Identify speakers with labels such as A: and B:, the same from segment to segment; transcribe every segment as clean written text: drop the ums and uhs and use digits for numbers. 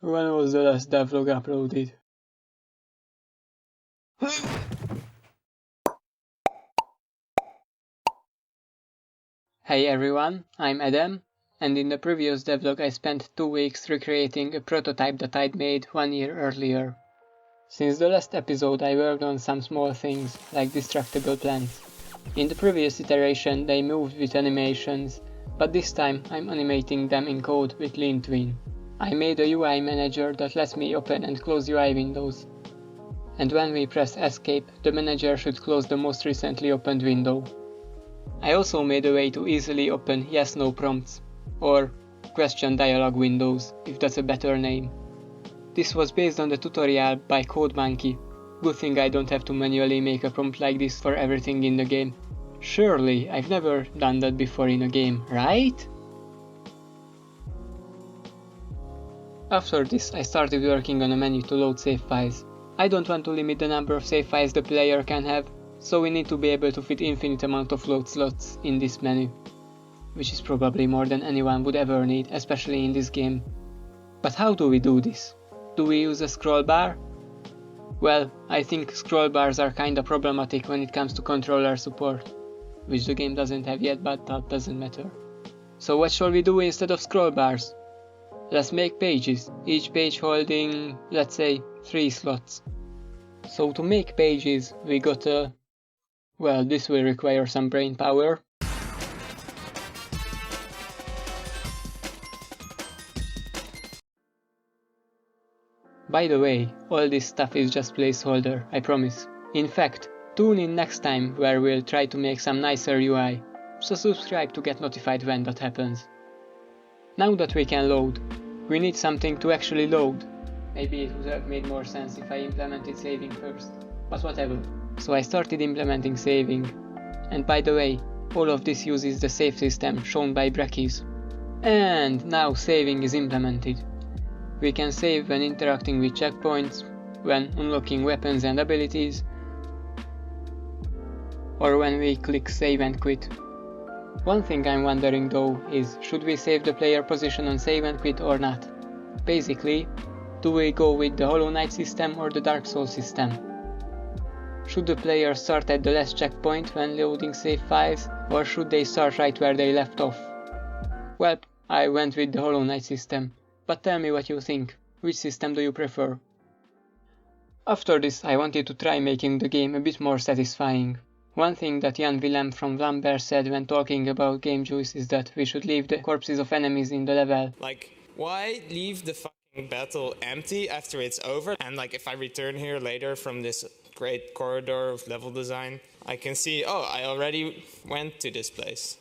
A: When was the last devlog uploaded? Hey everyone, I'm Adam, and in the previous devlog I spent 2 weeks recreating a prototype that I'd made 1 year earlier. Since the last episode I worked on some small things, like destructible plants. In the previous iteration they moved with animations, but this time I'm animating them in code with Lean Twin. I made a UI manager that lets me open and close UI windows. And when we press escape, the manager should close the most recently opened window. I also made a way to easily open yes/no prompts, or question dialog windows, if that's a better name. This was based on the tutorial by CodeMonkey. Good thing I don't have to manually make a prompt like this for everything in the game. Surely, I've never done that before in a game, right? After this, I started working on a menu to load save files. I don't want to limit the number of save files the player can have, so we need to be able to fit infinite amount of load slots in this menu, which is probably more than anyone would ever need, especially in this game. But how do we do this? Do we use a scroll bar? Well, I think scroll bars are kinda problematic when it comes to controller support, which the game doesn't have yet, but that doesn't matter. So what shall we do instead of scroll bars? Let's make pages, each page holding, let's say, 3 slots. So to make pages, we gotta... well, this will require some brain power. By the way, all this stuff is just placeholder, I promise. In fact, tune in next time where we'll try to make some nicer UI, so subscribe to get notified when that happens. Now that we can load, we need something to actually load. Maybe it would have made more sense if I implemented saving first, but whatever. So I started implementing saving, and by the way, all of this uses the save system shown by Brackeys. And now saving is implemented. We can save when interacting with checkpoints, when unlocking weapons and abilities, or when we click save and quit. One thing I'm wondering though is, should we save the player position on save and quit or not? Basically, do we go with the Hollow Knight system or the Dark Souls system? Should the player start at the last checkpoint when loading save files, or should they start right where they left off? Well, I went with the Hollow Knight system, but tell me what you think. Which system do you prefer? After this, I wanted to try making the game a bit more satisfying. One thing that Willem from Lambert said when talking about game juice is that we should leave the corpses of enemies in the level.
B: Like, why leave the fucking battle empty after it's over? And like, if I return here later from this great corridor of level design, I can see, oh, I already went to this place.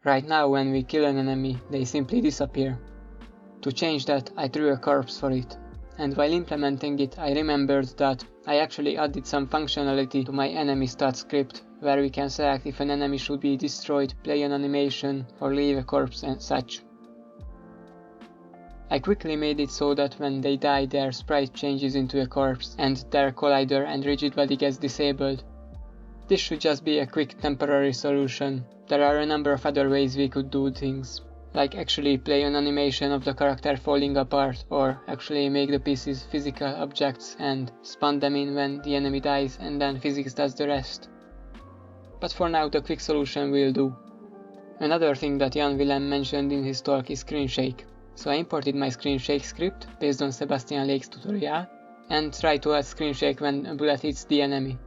A: Right now, when we kill an enemy, they simply disappear. To change that, I drew a corpse for it. And while implementing it, I remembered that I actually added some functionality to my enemy stat script, where we can select if an enemy should be destroyed, play an animation, or leave a corpse and such. I quickly made it so that when they die, their sprite changes into a corpse, and their collider and rigid body gets disabled. This should just be a quick temporary solution. There are a number of other ways we could do things, like actually play an animation of the character falling apart, or actually make the pieces physical objects and spawn them in when the enemy dies, and then physics does the rest. But for now the quick solution will do. Another thing that Willem mentioned in his talk is screen shake. So I imported my screen shake script based on Sebastian Lague's tutorial, and tried to add screen shake when a bullet hits the enemy.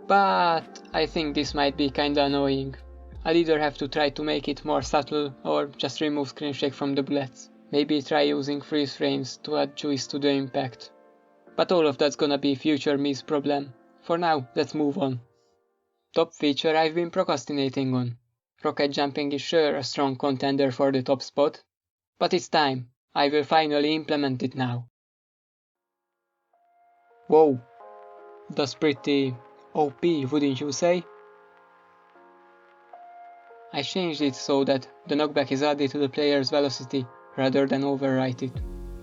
A: But I think this might be kinda annoying. I'll either have to try to make it more subtle, or just remove screen shake from the bullets. Maybe try using freeze frames to add juice to the impact. But all of that's gonna be future me's problem. For now, let's move on. Top feature I've been procrastinating on. Rocket jumping is sure a strong contender for the top spot. But it's time. I will finally implement it now. Whoa. That's pretty OP, wouldn't you say? I changed it so that the knockback is added to the player's velocity rather than overwrite it.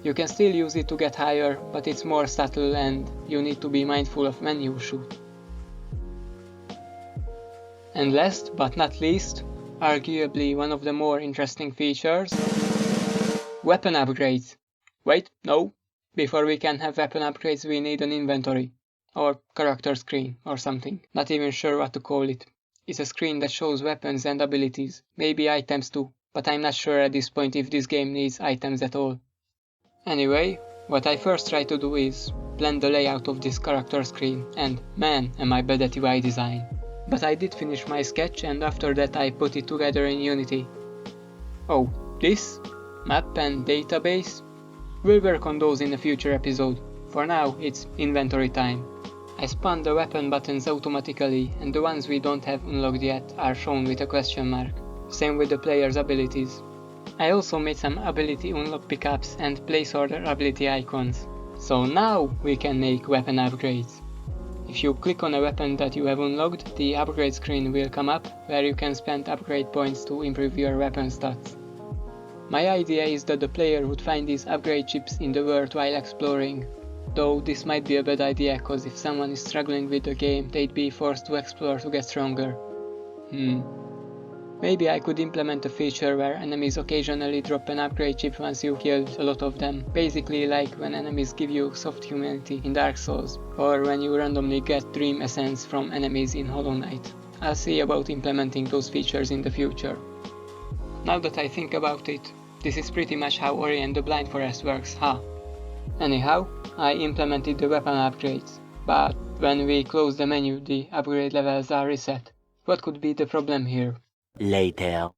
A: You can still use it to get higher, but it's more subtle and you need to be mindful of when you shoot. And last but not least, arguably one of the more interesting features, Weapon upgrades. Wait, no. Before we can have weapon upgrades we need an inventory. Or character screen, or something. Not even sure what to call it. It's a screen that shows weapons and abilities. Maybe items too. But I'm not sure at this point if this game needs items at all. Anyway, what I first try to do is plan the layout of this character screen, and man, am I bad at UI design. But I did finish my sketch, and after that I put it together in Unity. Oh, this? Map and database? We'll work on those in a future episode. For now, it's inventory time. I spawned the weapon buttons automatically, and the ones we don't have unlocked yet are shown with a question mark. Same with the player's abilities. I also made some ability unlock pickups and placeholder ability icons. So now we can make weapon upgrades. If you click on a weapon that you have unlocked, the upgrade screen will come up, where you can spend upgrade points to improve your weapon stats. My idea is that the player would find these upgrade chips in the world while exploring. Though this might be a bad idea, cause if someone is struggling with the game, they'd be forced to explore to get stronger. Maybe I could implement a feature where enemies occasionally drop an upgrade chip once you killed a lot of them, basically like when enemies give you soft humanity in Dark Souls, or when you randomly get Dream Essence from enemies in Hollow Knight. I'll see about implementing those features in the future. Now that I think about it, this is pretty much how Ori and the Blind Forest works, huh? Anyhow, I implemented the weapon upgrades, but when we close the menu the upgrade levels are reset. What could be the problem here?
C: Later.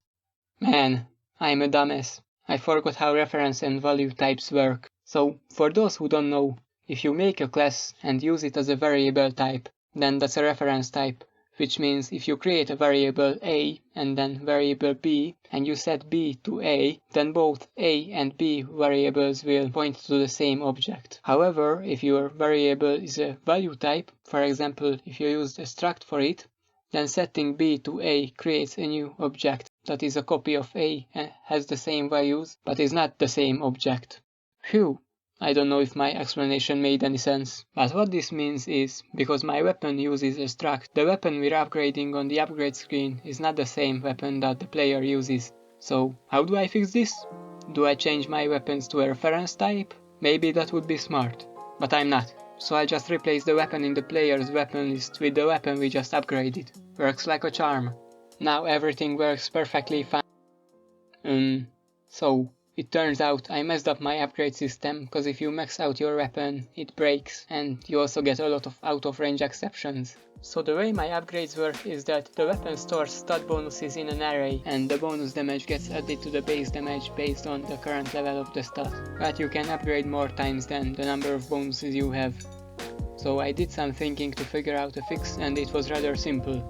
A: Man, I'm a dumbass. I forgot how reference and value types work. So, for those who don't know, if you make a class and use it as a variable type, then that's a reference type, which means if you create a variable A and then variable B, and you set B to A, then both A and B variables will point to the same object. However, if your variable is a value type, for example, if you used a struct for it, then setting B to A creates a new object that is a copy of A and has the same values, but is not the same object. Phew, I don't know if my explanation made any sense. But what this means is, because my weapon uses a struct, the weapon we're upgrading on the upgrade screen is not the same weapon that the player uses. So, how do I fix this? Do I change my weapons to a reference type? Maybe that would be smart, but I'm not. So I'll just replace the weapon in the player's weapon list with the weapon we just upgraded. Works like a charm. Now everything works perfectly fine. So, it turns out I messed up my upgrade system, cause if you max out your weapon, it breaks, and you also get a lot of out of range exceptions. So the way my upgrades work is that the weapon stores stat bonuses in an array, and the bonus damage gets added to the base damage based on the current level of the stat. But you can upgrade more times than the number of bonuses you have. So I did some thinking to figure out a fix, and it was rather simple.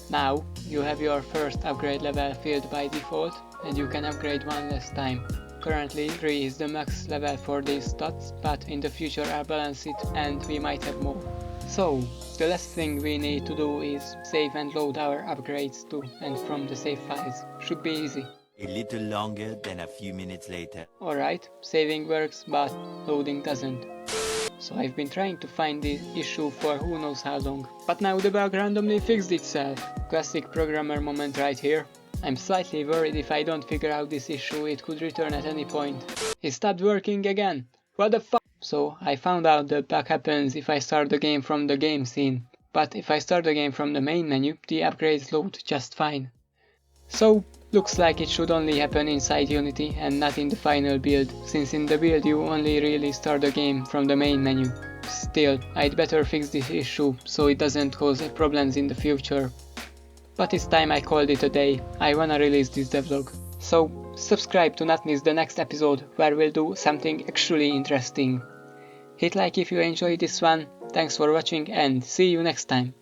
A: Now, you have your first upgrade level filled by default, and you can upgrade one less time. Currently 3 is the max level for these stats, but in the future I'll balance it and we might have more. So, the last thing we need to do is save and load our upgrades to and from the save files. Should be easy.
C: A little longer than a few minutes later.
A: Alright, saving works, but loading doesn't. So I've been trying to find the issue for who knows how long. But now the bug randomly fixed itself. Classic programmer moment right here. I'm slightly worried if I don't figure out this issue it could return at any point. It stopped working again. What the fuck? So I found out the bug happens if I start the game from the game scene. But if I start the game from the main menu, the upgrades load just fine. So, looks like it should only happen inside Unity and not in the final build, since in the build you only really start the game from the main menu. Still, I'd better fix this issue so it doesn't cause problems in the future. But it's time I called it a day. I wanna release this devlog. So, subscribe to not miss the next episode where we'll do something actually interesting. Hit like if you enjoyed this one, thanks for watching and see you next time.